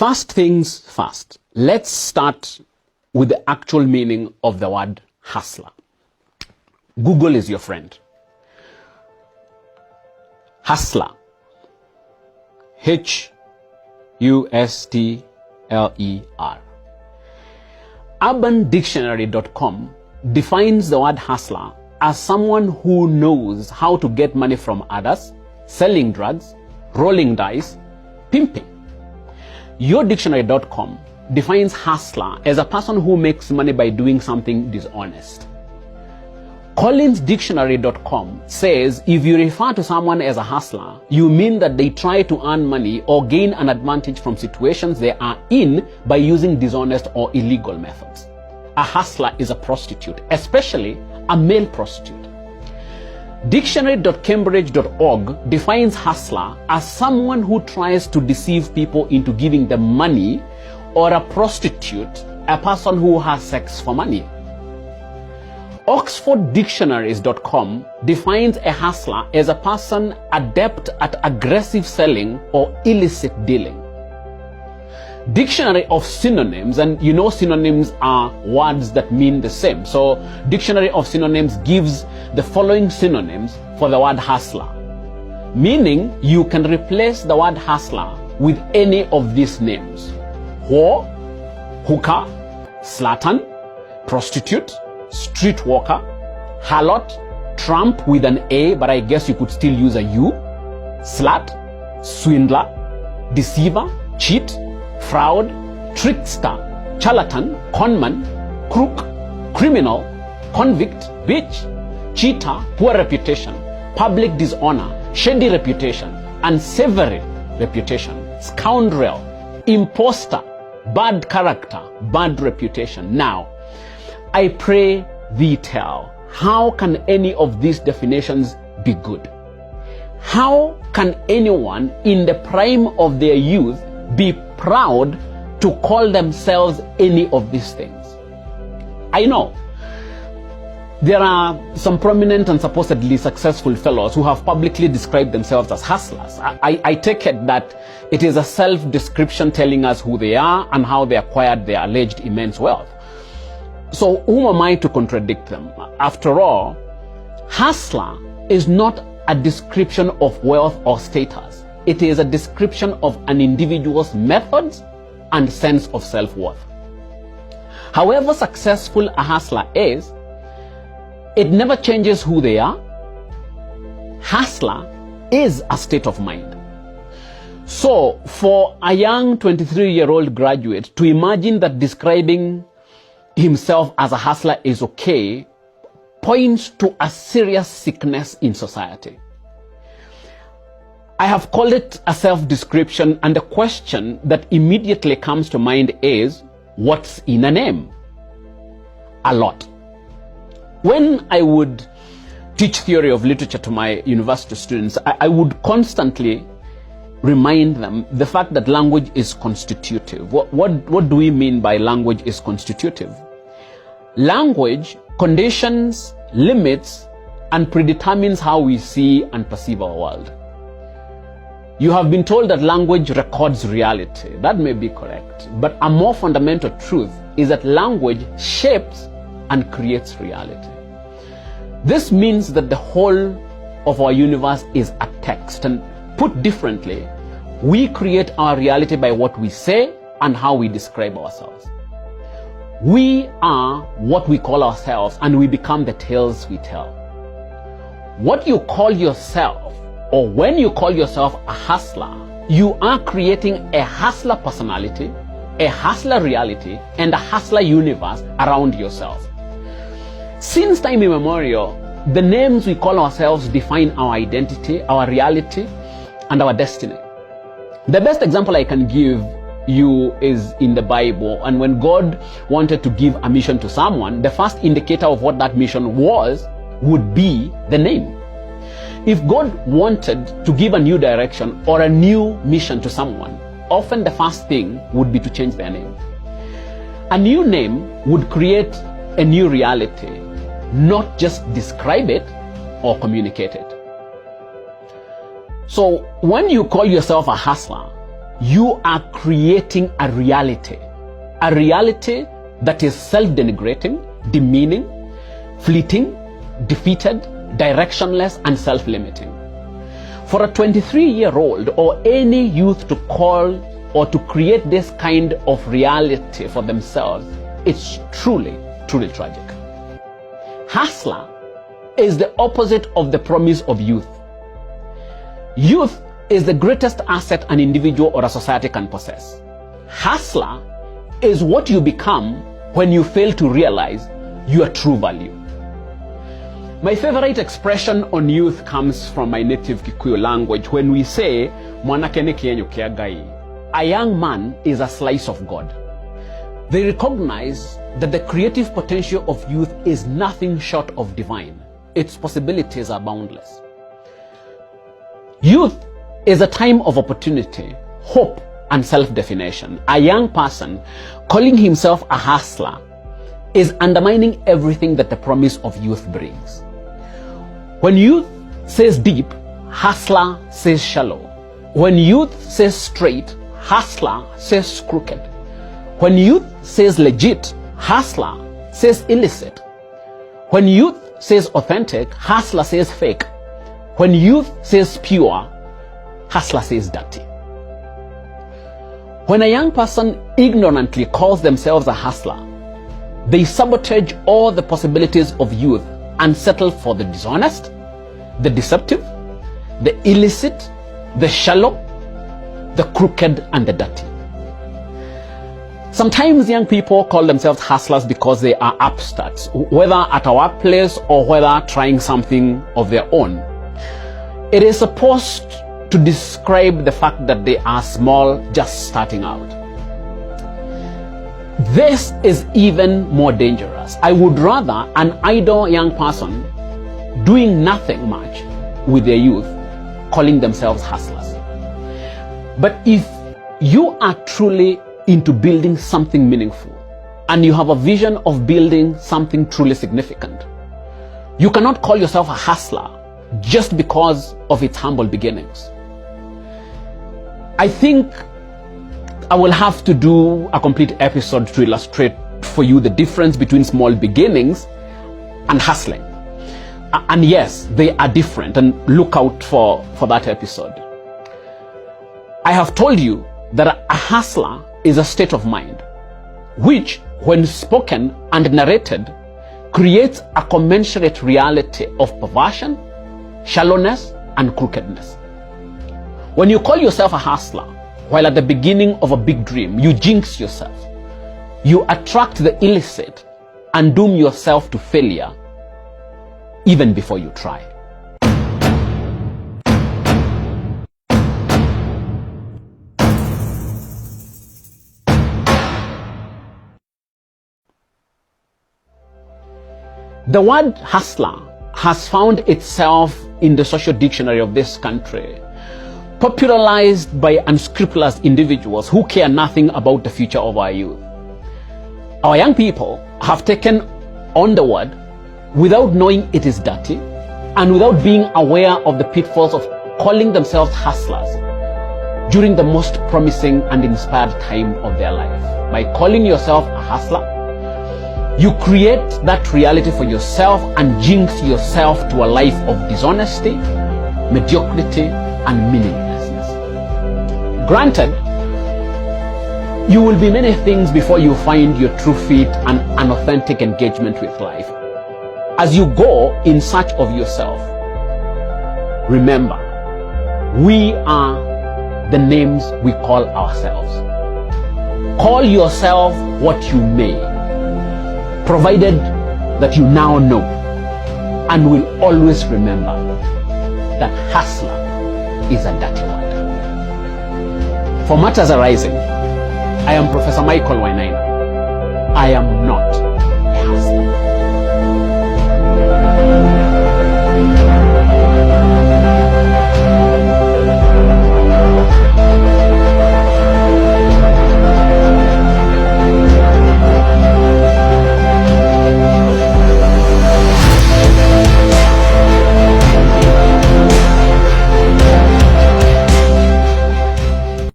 First things first, let's start with the actual meaning of the word hustler. Google is your friend. Hustler. H-U-S-T-L-E-R. UrbanDictionary.com defines the word hustler as someone who knows how to get money from others, selling drugs, rolling dice, pimping. YourDictionary.com defines hustler as a person who makes money by doing something dishonest. CollinsDictionary.com says if you refer to someone as a hustler, you mean that they try to earn money or gain an advantage from situations they are in by using dishonest or illegal methods. A hustler is a prostitute, especially a male prostitute. Dictionary.cambridge.org defines hustler as someone who tries to deceive people into giving them money, or a prostitute, a person who has sex for money. OxfordDictionaries.com defines a hustler as a person adept at aggressive selling or illicit dealing. Dictionary of Synonyms, and you know synonyms are words that mean the same. So Dictionary of Synonyms gives the following synonyms for the word hustler, meaning you can replace the word hustler with any of these names: whore, hooker, slattern, prostitute, streetwalker, harlot, tramp with an A, but I guess you could still use a U, slut, swindler, deceiver, cheat, fraud, trickster, charlatan, conman, crook, criminal, convict, bitch, cheater, poor reputation, public dishonor, shady reputation, unsavory reputation, scoundrel, imposter, bad character, bad reputation. Now, I pray thee tell, how can any of these definitions be good? How can anyone in the prime of their youth be proud to call themselves any of these things? I know there are some prominent and supposedly successful fellows who have publicly described themselves as hustlers. I take it that it is a self-description telling us who they are and how they acquired their alleged immense wealth. So who am I to contradict them? After all, hustler is not a description of wealth or status. It is a description of an individual's methods and sense of self-worth. However successful a hustler is, it never changes who they are. Hustler is a state of mind. So for a young 23-year-old graduate to imagine that describing himself as a hustler is okay points to a serious sickness in society. I have called it a self-description, and the question that immediately comes to mind is, what's in a name? A lot. When I would teach theory of literature to my university students, I would constantly remind them the fact that language is constitutive. What do we mean by language is constitutive? Language conditions, limits, and predetermines how we see and perceive our world. You have been told that language records reality. That may be correct, but a more fundamental truth is that language shapes and creates reality. This means that the whole of our universe is a text, and put differently, we create our reality by what we say and how we describe ourselves. We are what we call ourselves, and we become the tales we tell. What you call yourself, or when you call yourself a hustler, you are creating a hustler personality, a hustler reality, and a hustler universe around yourself. Since time immemorial, the names we call ourselves define our identity, our reality, and our destiny. The best example I can give you is in the Bible, and when God wanted to give a mission to someone, the first indicator of what that mission was would be the name. If God wanted to give a new direction or a new mission to someone, often the first thing would be to change their name. A new name would create a new reality, not just describe it or communicate it. So when you call yourself a hustler, you are creating a reality that is self-denigrating, demeaning, fleeting, defeated, directionless, and self-limiting. For a 23-year-old or any youth to call or to create this kind of reality for themselves, it's truly, truly tragic. Hustler is the opposite of the promise of youth. Youth is the greatest asset an individual or a society can possess. Hustler is what you become when you fail to realize your true value. My favorite expression on youth comes from my native Kikuyu language when we say, "Mwanake ni kienyo kia Ngai." A young man is a slice of God. They recognize that the creative potential of youth is nothing short of divine. Its possibilities are boundless. Youth is a time of opportunity, hope, and self-definition. A young person calling himself a hustler is undermining everything that the promise of youth brings. When youth says deep, hustler says shallow. When youth says straight, hustler says crooked. When youth says legit, hustler says illicit. When youth says authentic, hustler says fake. When youth says pure, hustler says dirty. When a young person ignorantly calls themselves a hustler, they sabotage all the possibilities of youth and settle for the dishonest, the deceptive, the illicit, the shallow, the crooked, and the dirty. Sometimes young people call themselves hustlers because they are upstarts, whether at a workplace or whether trying something of their own. It is supposed to describe the fact that they are small, just starting out. This is even more dangerous. I would rather an idle young person doing nothing much with their youth calling themselves hustlers. But if you are truly into building something meaningful and you have a vision of building something truly significant, you cannot call yourself a hustler just because of its humble beginnings. I think I will have to do a complete episode to illustrate for you the difference between small beginnings and hustling. And yes, they are different, and look out for that episode. I have told you that a hustler is a state of mind, which, when spoken and narrated, creates a commensurate reality of perversion, shallowness, and crookedness. When you call yourself a hustler, while at the beginning of a big dream, you jinx yourself. You attract the illicit and doom yourself to failure even before you try. The word hustler has found itself in the social dictionary of this country, popularized by unscrupulous individuals who care nothing about the future of our youth. Our young people have taken on the word without knowing it is dirty and without being aware of the pitfalls of calling themselves hustlers during the most promising and inspired time of their life. By calling yourself a hustler, you create that reality for yourself and jinx yourself to a life of dishonesty, mediocrity, and meaninglessness. Granted, you will be many things before you find your true fit and an authentic engagement with life. As you go in search of yourself, remember, we are the names we call ourselves. Call yourself what you may, provided that you now know and will always remember that hustler is a dirty word. For Matters Arising, I am Professor Michael Wainaina. I am not